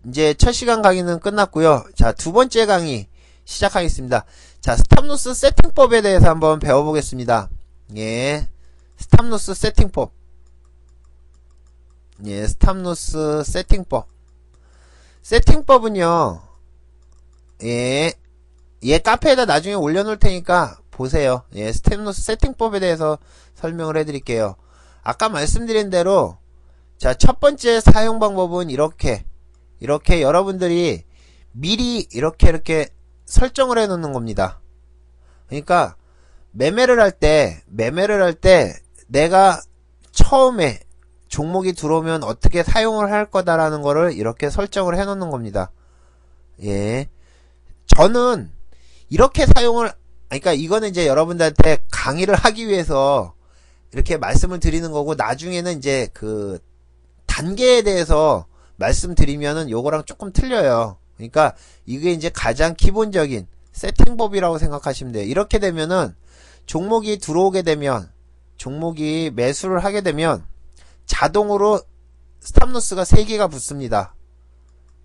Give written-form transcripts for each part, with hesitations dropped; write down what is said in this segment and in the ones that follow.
이제 첫 시간 강의는 끝났고요. 자, 두 번째 강의 시작하겠습니다. 자, 스탑로스 세팅법에 대해서 한번 배워보겠습니다. 예, 스탑로스 세팅법. 예, 스탑로스 세팅법. 세팅법은요, 예, 카페에다 나중에 올려놓을 테니까 보세요. 예, 스탑로스 세팅법에 대해서 설명을 해드릴게요. 아까 말씀드린 대로, 자, 첫 번째 사용 방법은 이렇게 여러분들이 미리 이렇게 설정을 해 놓는 겁니다. 그러니까, 매매를 할 때, 내가 처음에 종목이 들어오면 어떻게 사용을 할 거다라는 거를 이렇게 설정을 해 놓는 겁니다. 예. 저는 이렇게 사용을, 그러니까 이거는 이제 여러분들한테 강의를 하기 위해서 이렇게 말씀을 드리는 거고, 나중에는 이제 그 단계에 대해서 말씀드리면은 요거랑 조금 틀려요. 그러니까 이게 이제 가장 기본적인 세팅법이라고 생각하시면 돼요. 이렇게 되면은 종목이 들어오게 되면, 종목이 매수를 하게 되면 자동으로 스탑로스가 3개가 붙습니다.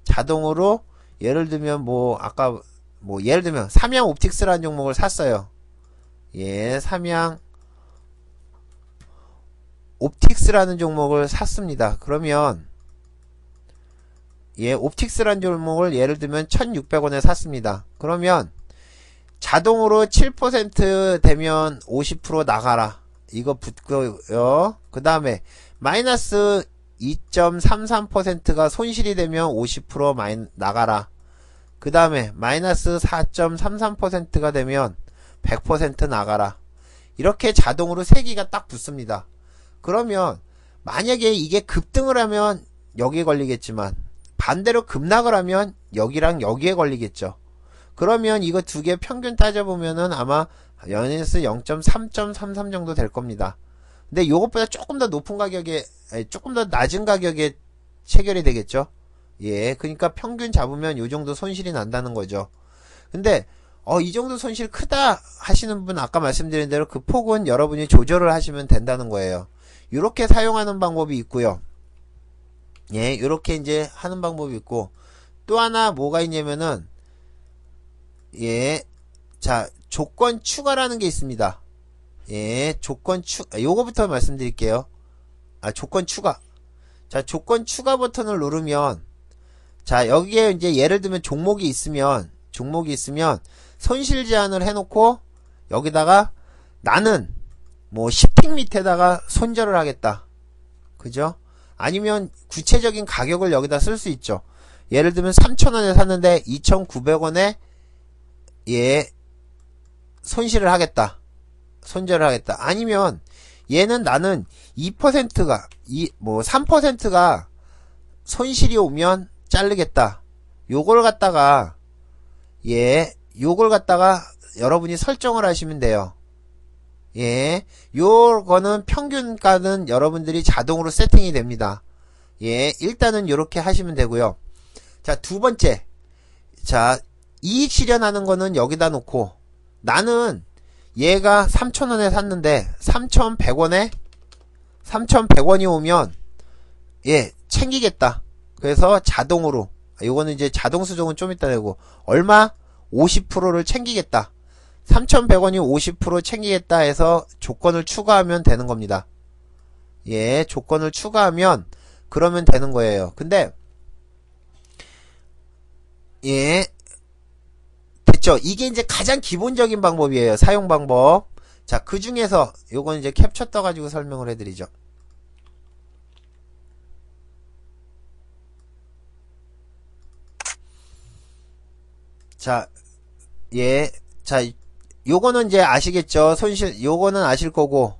자동으로 예를 들면 아까 예를 들면 삼양 옵틱스라는 종목을 샀어요. 예, 삼양 옵틱스라는 종목을 샀습니다. 그러면 예, 옵틱스라는 종목을 예를 들면 1600원에 샀습니다. 그러면 자동으로 7% 되면 50% 나가라. 이거 붙고요. 그 다음에 마이너스 2.33%가 손실이 되면 50% 나가라. 그 다음에 마이너스 4.33%가 되면 100% 나가라. 이렇게 자동으로 3개가 딱 붙습니다. 그러면 만약에 이게 급등을 하면 여기에 걸리겠지만 반대로 급락을 하면 여기랑 여기에 걸리겠죠. 그러면 이거 두 개 평균 따져보면은 아마 마이너스 0.333 정도 될 겁니다. 근데 요것보다 조금 더 높은 가격에, 조금 더 낮은 가격에 체결이 되겠죠. 예, 그러니까 평균 잡으면 요 정도 손실이 난다는 거죠. 근데 이 정도 손실 크다 하시는 분, 아까 말씀드린 대로 그 폭은 여러분이 조절을 하시면 된다는 거예요. 요렇게 사용하는 방법이 있고요. 예, 요렇게 이제 하는 방법이 있고, 또 하나 뭐가 있냐면은, 예, 자, 조건 추가라는 게 있습니다. 예, 조건 요거부터 말씀드릴게요. 조건 추가. 자, 조건 추가 버튼을 누르면, 자, 여기에 이제 예를 들면 종목이 있으면 손실 제한을 해놓고, 여기다가 나는 시핑 밑에다가 손절을 하겠다. 그죠? 아니면 구체적인 가격을 여기다 쓸 수 있죠. 예를 들면 3,000원에 샀는데 2,900원에 예, 손실을 하겠다. 손절을 하겠다. 아니면 얘는 나는 2%가 3%가 손실이 오면 자르겠다. 요걸 갖다가 여러분이 설정을 하시면 돼요. 예, 요거는 평균가는 여러분들이 자동으로 세팅이 됩니다. 예, 일단은 요렇게 하시면 되고요. 자, 두 번째. 자, 이익 실현하는 거는 여기다 놓고, 나는 얘가 3,000원에 샀는데 3,100원이 오면 예, 챙기겠다. 그래서 자동으로, 요거는 이제 자동 수정은 좀 이따 되고, 얼마? 50%를 챙기겠다. 3,100원이 50% 챙기겠다 해서 조건을 추가하면 되는 겁니다. 예, 조건을 추가하면 그러면 되는 거예요. 근데 예, 됐죠? 이게 이제 가장 기본적인 방법이에요. 사용 방법. 자, 그 중에서 요건 이제 캡처 떠가지고 설명을 해드리죠. 자, 예, 자, 요거는 이제 아시겠죠? 손실, 요거는 아실 거고,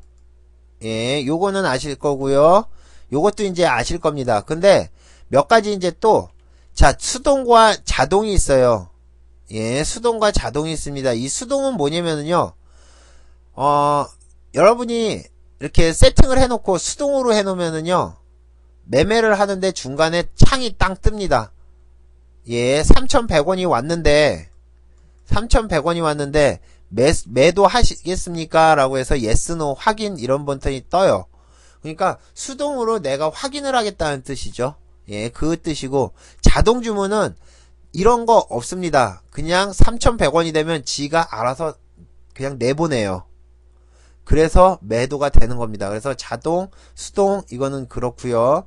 예, 요거는 아실 거고요. 요것도 이제 아실 겁니다. 근데 몇 가지 이제 또, 자, 수동과 자동이 있어요. 예, 수동과 자동이 있습니다. 이 수동은 뭐냐면은요, 여러분이 이렇게 세팅을 해놓고 수동으로 해놓으면은요, 매매를 하는데 중간에 창이 땅 뜹니다. 예, 3,100원이 왔는데, 매도 하시겠습니까? 라고 해서 yes, no 확인 이런 버튼이 떠요. 그러니까 수동으로 내가 확인을 하겠다는 뜻이죠. 예, 그 뜻이고, 자동 주문은 이런 거 없습니다. 그냥 3,100원이 되면 지가 알아서 그냥 내보내요. 그래서 매도가 되는 겁니다. 그래서 자동, 수동, 이거는 그렇고요.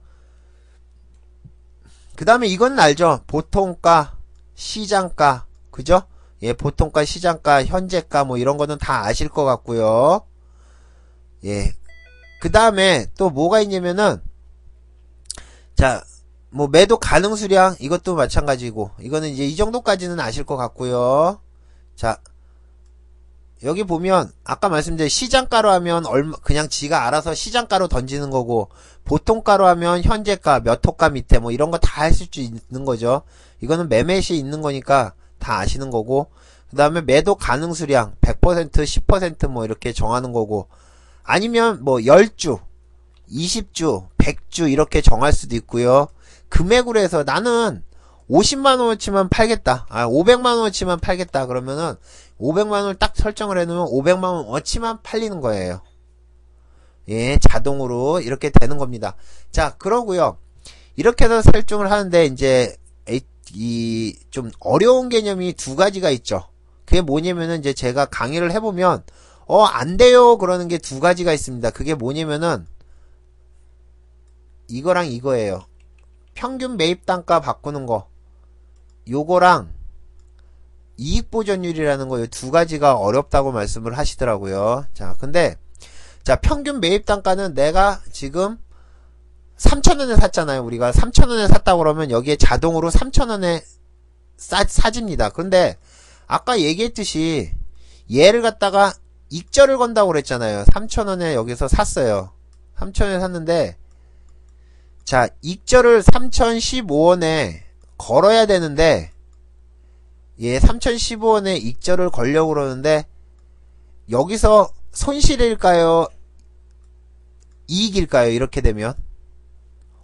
그 다음에 이건 알죠? 보통가, 시장가, 그죠? 예, 보통가, 시장가, 현재가, 뭐 이런 거는 다 아실 것 같고요. 예. 그 다음에 또 뭐가 있냐면은, 자, 뭐 매도 가능 수량, 이것도 마찬가지고, 이거는 이제 이 정도까지는 아실 것 같고요. 자, 여기 보면 아까 말씀드린 시장가로 하면 그냥 지가 알아서 시장가로 던지는 거고, 보통가로 하면 현재가 몇 호가 밑에 뭐 이런 거 다 하실 수 있는 거죠. 이거는 매매 시 있는 거니까 다 아시는 거고, 그 다음에 매도 가능 수량 100% 10% 이렇게 정하는 거고, 아니면 10주 20주 100주 이렇게 정할 수도 있고요. 금액으로 해서 나는 50만원어치만 팔겠다, 500만원어치만 팔겠다 그러면은 500만원을 딱 설정을 해놓으면 500만원어치만 팔리는 거예요. 예, 자동으로 이렇게 되는 겁니다. 자, 그러고요. 이렇게 해서 설정을 하는데 이제 이 좀 어려운 개념이 두 가지가 있죠. 그게 뭐냐면은 이제 제가 강의를 해보면 안 돼요 그러는 게 두 가지가 있습니다. 그게 뭐냐면은 이거랑 이거예요. 평균 매입 단가 바꾸는 거, 요거랑 이익 보전율이라는 거, 이 두 가지가 어렵다고 말씀을 하시더라고요. 자, 근데 자, 평균 매입 단가는 내가 지금 3,000원에 샀잖아요. 우리가 3,000원에 샀다고 그러면 여기에 자동으로 3,000원에 사집니다. 근데 아까 얘기했듯이 얘를 갖다가 익절을 건다고 그랬잖아요. 3,000원에 여기서 샀어요. 3,000원에 샀는데, 자, 익절을 3,015원에 걸어야 되는데, 예, 3,015원에 익절을 걸려고 그러는데, 여기서 손실일까요? 이익일까요? 이렇게 되면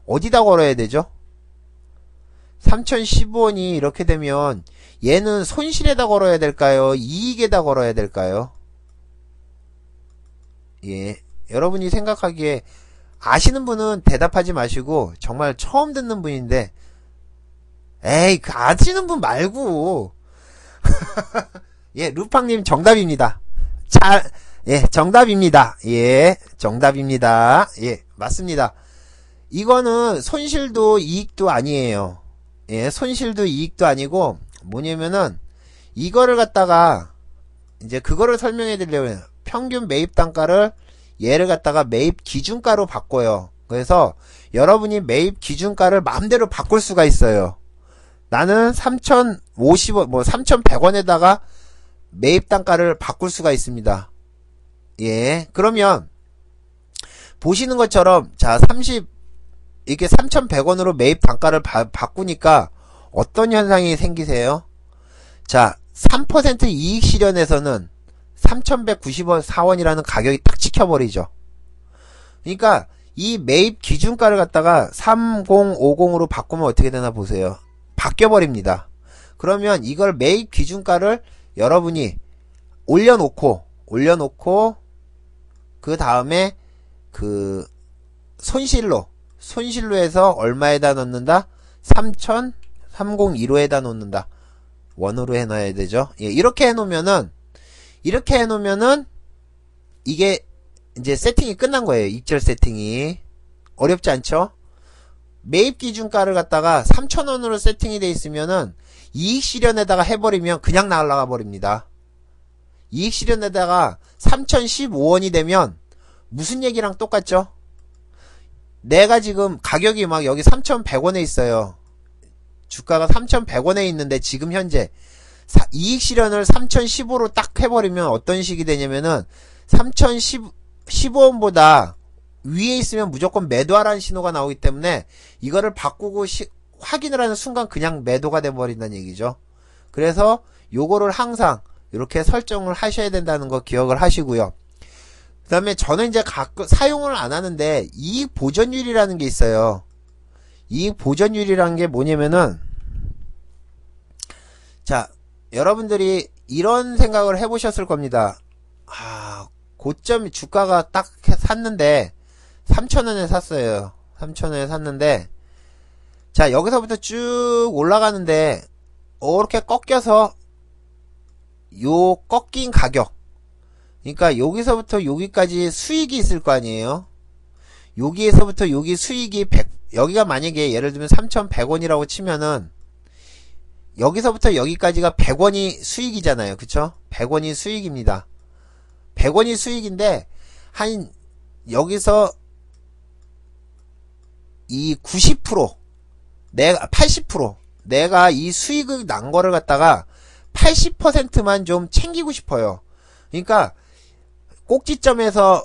어디다 걸어야 되죠? 3,015원이 이렇게 되면 얘는 손실에다 걸어야 될까요? 이익에다 걸어야 될까요? 예, 여러분이 생각하기에 아시는 분은 대답하지 마시고, 정말 처음 듣는 분인데, 에이, 그 아시는 분 말고 예, 루팡님 정답입니다. 예, 정답입니다. 예, 정답입니다. 예, 맞습니다. 이거는 손실도 이익도 아니에요. 예, 손실도 이익도 아니고, 뭐냐면은, 이거를 갖다가, 이제 그거를 설명해 드리려면, 평균 매입 단가를 얘를 갖다가 매입 기준가로 바꿔요. 그래서 여러분이 매입 기준가를 마음대로 바꿀 수가 있어요. 나는 3,050원, 3,100원에다가 매입 단가를 바꿀 수가 있습니다. 예, 그러면 보시는 것처럼 자, 이게 3,100원으로 매입 단가를 바꾸니까 어떤 현상이 생기세요? 자, 3% 이익 실현에서는 3,194원이라는 가격이 딱 찍혀버리죠. 그러니까 이 매입 기준가를 갖다가 3050으로 바꾸면 어떻게 되나 보세요. 바뀌어버립니다. 그러면 이걸 매입 기준가를 여러분이 올려놓고 그 다음에 그 손실로 해서 얼마에다 넣는다? 3,302호에다 놓는다. 원으로 해놔야 되죠. 예, 이렇게 해놓으면은 이게 이제 세팅이 끝난 거예요. 익절 세팅이. 어렵지 않죠? 매입 기준가를 갖다가 3,000원으로 세팅이 돼 있으면은 이익 실현에다가 해버리면 그냥 날아가 버립니다. 이익 실현에다가 3,015원이 되면 무슨 얘기랑 똑같죠? 내가 지금 가격이 막 여기 3,100원에 있어요. 주가가 3,100원에 있는데 지금 현재 이익 실현을 3,015로 딱 해버리면 어떤 식이 되냐면은 3,015원보다 위에 있으면 무조건 매도하라는 신호가 나오기 때문에 이거를 바꾸고 확인을 하는 순간 그냥 매도가 돼버린다는 얘기죠. 그래서 요거를 항상 이렇게 설정을 하셔야 된다는 거 기억을 하시고요. 그 다음에 저는 이제 가끔 사용을 안 하는데 이익 보전율이라는 게 있어요. 이익 보전율이라는 게 뭐냐면은, 자, 여러분들이 이런 생각을 해보셨을 겁니다. 고점 주가가 딱 샀는데 3,000원에 샀어요. 3,000원에 샀는데 자, 여기서부터 쭉 올라가는데 이렇게 꺾여서 요 꺾인 가격, 그러니까 여기서부터 여기까지 수익이 있을 거 아니에요. 여기에서부터 여기 수익이 100, 여기가 만약에 예를 들면 3,100원이라고 치면은 여기서부터 여기까지가 100원이 수익이잖아요. 그쵸? 100원이 수익입니다. 100원이 수익인데 한 여기서 이 90%, 내가 80%, 내가 이 수익을 난 거를 갖다가 80%만 좀 챙기고 싶어요. 그러니까 꼭지점에서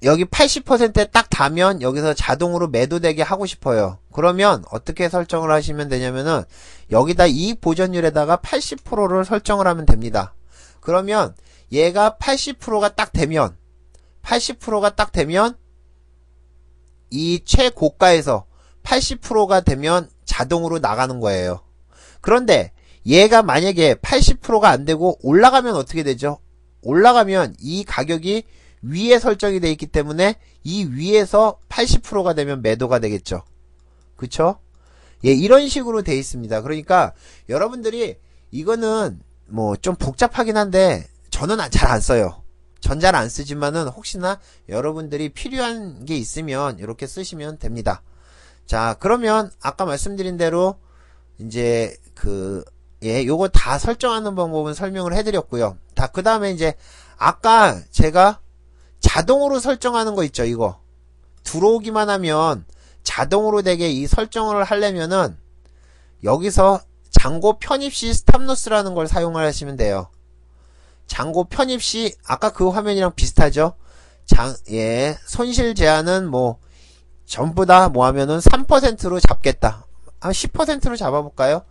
여기 80%에 딱 닿으면 여기서 자동으로 매도되게 하고 싶어요. 그러면 어떻게 설정을 하시면 되냐면은 여기다 이익 보전율에다가 80%를 설정을 하면 됩니다. 그러면 얘가 80%가 딱 되면 80%가 딱 되면 이 최고가에서 80%가 되면 자동으로 나가는 거예요. 그런데 얘가 만약에 80%가 안 되고 올라가면 어떻게 되죠? 올라가면 이 가격이 위에 설정이 되어 있기 때문에 이 위에서 80%가 되면 매도가 되겠죠. 그쵸? 예, 이런 식으로 되어 있습니다. 그러니까 여러분들이 이거는 뭐 좀 복잡하긴 한데 저는 잘 안 써요. 전 잘 안 쓰지만은 혹시나 여러분들이 필요한 게 있으면 이렇게 쓰시면 됩니다. 자, 그러면 아까 말씀드린 대로 이제 요거 다 설정하는 방법은 설명을 해드렸고요. 그 다음에 이제 아까 제가 자동으로 설정하는 거 있죠. 이거 들어오기만 하면 자동으로 되게 이 설정을 하려면은 여기서 잔고 편입시 스탑로스라는 걸 사용을 하시면 돼요. 잔고 편입시 아까 그 화면이랑 비슷하죠. 손실 제한은 뭐 전부 다 뭐 하면은 3%로 잡겠다. 한 10%로 잡아볼까요?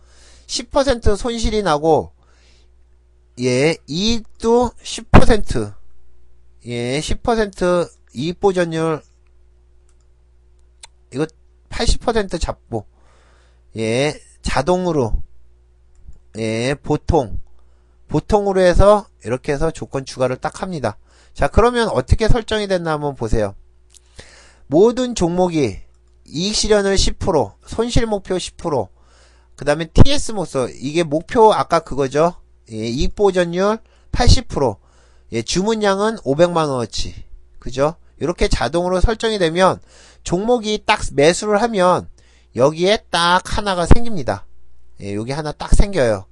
10% 손실이 나고 이익도 10%, 10% 이익 보전율 이거 80% 잡고 자동으로 보통으로 해서 이렇게 해서 조건 추가를 딱 합니다. 자, 그러면 어떻게 설정이 됐나 한번 보세요. 모든 종목이 이익 실현을 10%, 손실 목표 10%, 그 다음에 TS 목표, 이게 목표 아까 그거죠. 이익 보전율 80%, 주문량은 500만원어치. 그죠? 이렇게 자동으로 설정이 되면 종목이 딱 매수를 하면 여기에 딱 하나가 생깁니다. 여기 하나 딱 생겨요.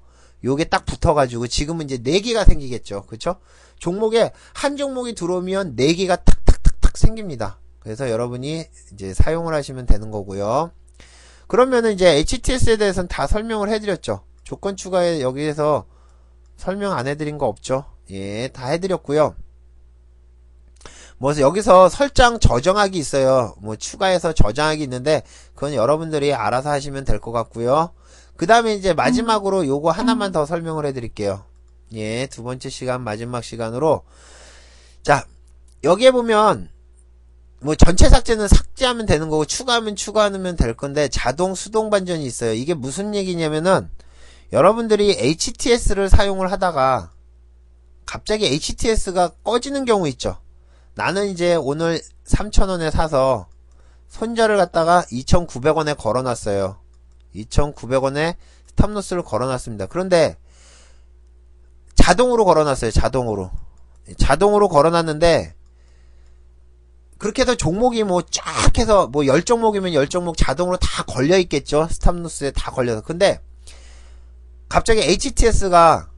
요게 딱 붙어가지고 지금은 이제 4개가 생기겠죠. 그쵸? 종목에 한 종목이 들어오면 4개가 탁탁탁탁 생깁니다. 그래서 여러분이 이제 사용을 하시면 되는 거고요. 그러면은 이제 HTS에 대해서는 다 설명을 해드렸죠. 조건 추가에 여기에서 설명 안 해드린 거 없죠. 다 해드렸고요. 뭐 여기서 설정 저장하기 있어요. 뭐 추가해서 저장하기 있는데 그건 여러분들이 알아서 하시면 될 것 같고요. 그 다음에 이제 마지막으로 요거 하나만 더 설명을 해드릴게요. 두 번째 시간 마지막 시간으로 자, 여기에 보면 뭐 전체 삭제는 삭제하면 되는 거고 추가하면 추가하면 될 건데 자동 수동 반전이 있어요. 이게 무슨 얘기냐면은 여러분들이 HTS를 사용을 하다가 갑자기 HTS가 꺼지는 경우 있죠. 나는 이제 오늘 3,000원에 사서 손절을 갖다가 2,900원에 걸어놨어요. 2,900원에 스탑로스를 걸어놨습니다. 그런데 자동으로 걸어놨어요. 자동으로 걸어놨는데 그렇게 해서 종목이 뭐 쫙 해서 뭐 10종목이면 10종목 자동으로 다 걸려있겠죠. 스탑로스에 다 걸려서. 근데 갑자기 HTS가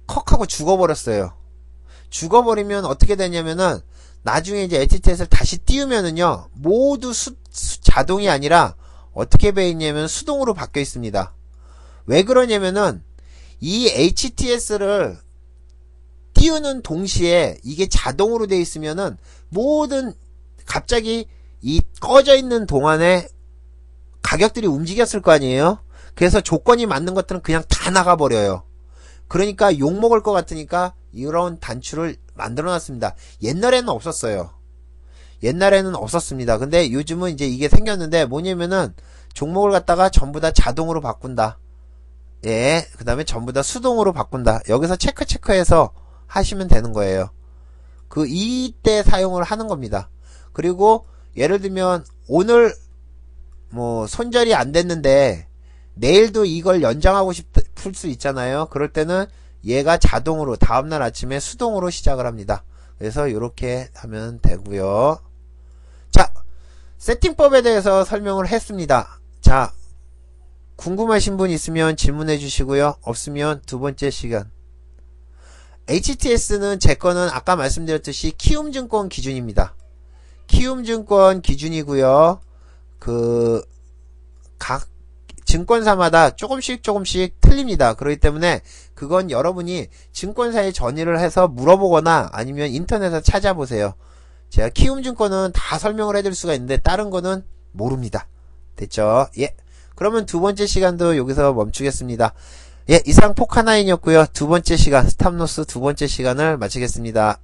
컥하고 죽어버렸어요. 죽어버리면 어떻게 되냐면은 나중에 이제 HTS를 다시 띄우면은요 모두 자동이 아니라 어떻게 돼 있냐면 수동으로 바뀌어 있습니다. 왜 그러냐면은 이 HTS를 띄우는 동시에 이게 자동으로 돼 있으면은 모든 갑자기 이 꺼져 있는 동안에 가격들이 움직였을 거 아니에요. 그래서 조건이 맞는 것들은 그냥 다 나가버려요. 그러니까 욕먹을 것 같으니까 이런 단추를 만들어 놨습니다. 옛날에는 없었어요. 옛날에는 없었습니다. 근데 요즘은 이제 이게 생겼는데 뭐냐면은 종목을 갖다가 전부 다 자동으로 바꾼다. 그 다음에 전부 다 수동으로 바꾼다. 여기서 체크해서 하시면 되는 거예요. 이때 사용을 하는 겁니다. 그리고 예를 들면 오늘 뭐 손절이 안 됐는데 내일도 이걸 연장하고 풀 수 있잖아요. 그럴 때는 얘가 자동으로 다음날 아침에 수동으로 시작을 합니다. 그래서 이렇게 하면 되고요. 자, 세팅법에 대해서 설명을 했습니다. 자, 궁금하신 분 있으면 질문해 주시고요. 없으면 두 번째 시간. HTS는 제 거는 아까 말씀드렸듯이 키움증권 기준입니다. 키움증권 기준이고요. 각 증권사마다 조금씩 틀립니다. 그렇기 때문에 그건 여러분이 증권사에 전의를 해서 물어보거나 아니면 인터넷에서 찾아보세요. 제가 키움증권은 다 설명을 해드릴 수가 있는데 다른 거는 모릅니다. 됐죠? 예. 그러면 두 번째 시간도 여기서 멈추겠습니다. 예, 이상 포카나인이었고요. 두 번째 시간, 스탑로스 두 번째 시간을 마치겠습니다.